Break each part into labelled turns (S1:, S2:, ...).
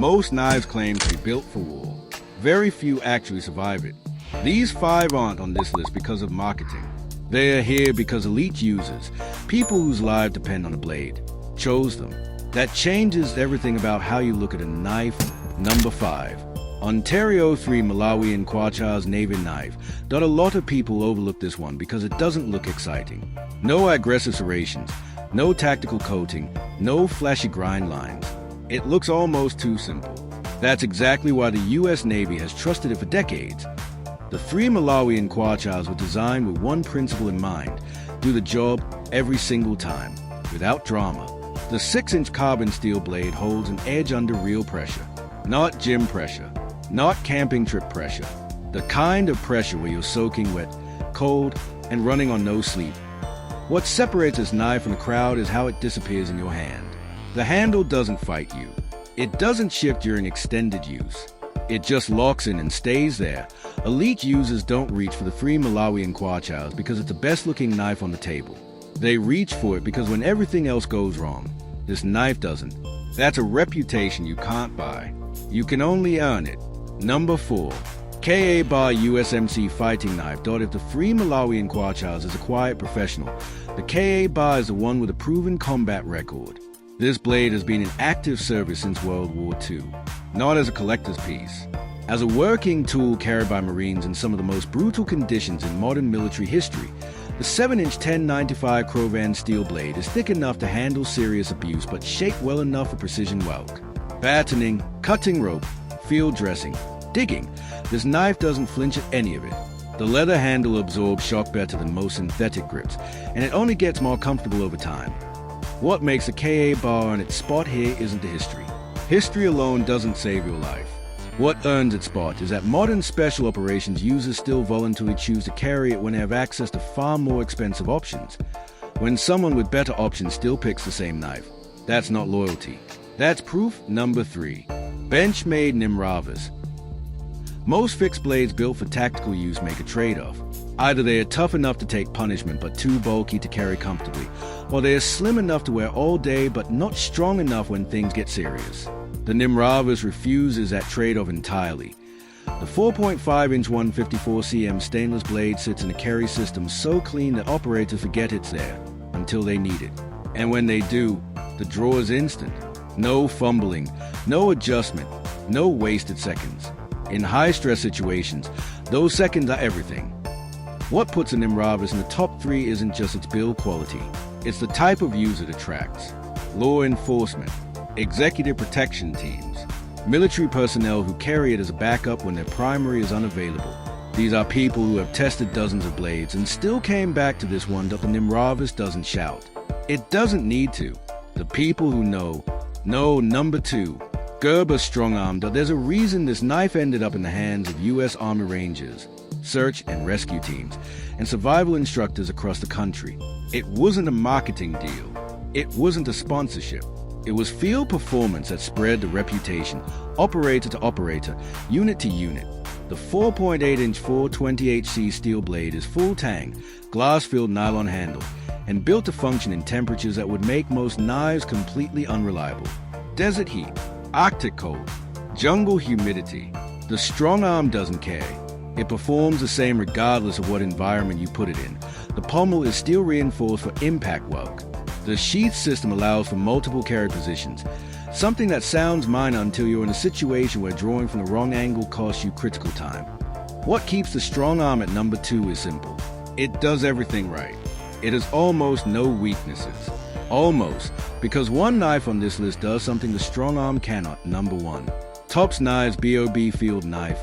S1: Most knives claim to be built for war. Very few actually survive it. These 5 aren't on this list because of marketing. They are here because elite users, people whose lives depend on a blade, chose them. That changes everything about how you look at a knife. Number 5. Ontario 3 Malawian Kwachas Navy Knife. A lot of people overlook this one because it doesn't look exciting. No aggressive serrations, no tactical coating, no flashy grind lines. It looks almost too simple. That's exactly why the US Navy has trusted it for decades. The 3 Malawian Kwachas were designed with one principle in mind: do the job every single time, without drama. The 6-inch carbon steel blade holds an edge under real pressure. Not gym pressure, not camping trip pressure. The kind of pressure where you're soaking wet, cold, and running on no sleep. What separates this knife from the crowd is how it disappears in your hand. The handle doesn't fight you. It doesn't shift during extended use. It just locks in and stays there. Elite users don't reach for the 3 Malawian Kwachas because it's the best looking knife on the table. They reach for it because when everything else goes wrong, this knife doesn't. That's a reputation you can't buy. You can only earn it. Number 4. Ka-Bar USMC Fighting Knife. If the 3 Malawian Kwachas is a quiet professional, the Ka-Bar is the one with a proven combat record. This blade has been in active service since World War II, not as a collector's piece. As a working tool carried by Marines in some of the most brutal conditions in modern military history, the 7-inch 1095 Crovan steel blade is thick enough to handle serious abuse but shaped well enough for precision weld. Battening, cutting rope, field dressing, digging, this knife doesn't flinch at any of it. The leather handle absorbs shock better than most synthetic grips, and it only gets more comfortable over time. What makes a Ka-Bar on its spot here isn't the history. History alone doesn't save your life. What earns its spot is that modern special operations users still voluntarily choose to carry it when they have access to far more expensive options. When someone with better options still picks the same knife, that's not loyalty. That's proof. Number 3. Benchmade Nimravus. Most fixed blades built for tactical use make a trade-off. Either they are tough enough to take punishment but too bulky to carry comfortably, or they are slim enough to wear all day but not strong enough when things get serious. The Nimravus refuses that trade-off entirely. The 4.5-inch 154 cm stainless blade sits in a carry system so clean that operators forget it's there until they need it. And when they do, the draw is instant. No fumbling, no adjustment, no wasted seconds. In high-stress situations, those seconds are everything. What puts a Nimravus in the top 3 isn't just its build quality, it's the type of user it attracts. Law enforcement, executive protection teams, military personnel who carry it as a backup when their primary is unavailable. These are people who have tested dozens of blades and still came back to this one that the Nimravus doesn't shout. It doesn't need to. The people who know. Number 2. Gerber StrongArm. There's a reason this knife ended up in the hands of US Army Rangers, search and rescue teams, and survival instructors across the country. It wasn't a marketing deal. It wasn't a sponsorship. It was field performance that spread the reputation, operator to operator, unit to unit. The 4.8-inch 420HC steel blade is full tang, glass-filled nylon handle, and built to function in temperatures that would make most knives completely unreliable. Desert heat, Arctic cold, jungle humidity. The StrongArm doesn't care. It performs the same regardless of what environment you put it in. The pommel is steel reinforced for impact work. The sheath system allows for multiple carry positions, something that sounds minor until you're in a situation where drawing from the wrong angle costs you critical time. What keeps the StrongArm at number 2 is simple. It does everything right. It has almost no weaknesses. Almost, because one knife on this list does something the StrongArm cannot. Number 1. TOPS Knives B.O.B. Field Knife.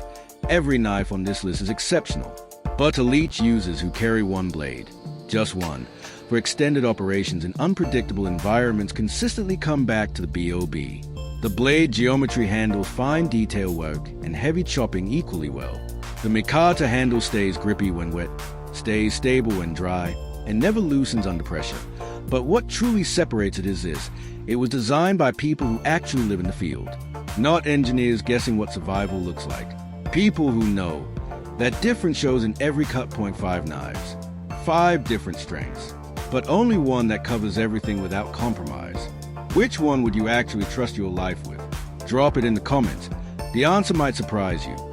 S1: Every knife on this list is exceptional, but elite users who carry one blade, just one, for extended operations in unpredictable environments consistently come back to the B.O.B. The blade geometry handles fine detail work and heavy chopping equally well. The Mikata handle stays grippy when wet, stays stable when dry, and never loosens under pressure. But what truly separates it is this: it was designed by people who actually live in the field, not engineers guessing what survival looks like. People who know. That difference shows in every cut. .5 knives. 5 different strengths, but only one that covers everything without compromise. Which one would you actually trust your life with? Drop it in the comments. The answer might surprise you.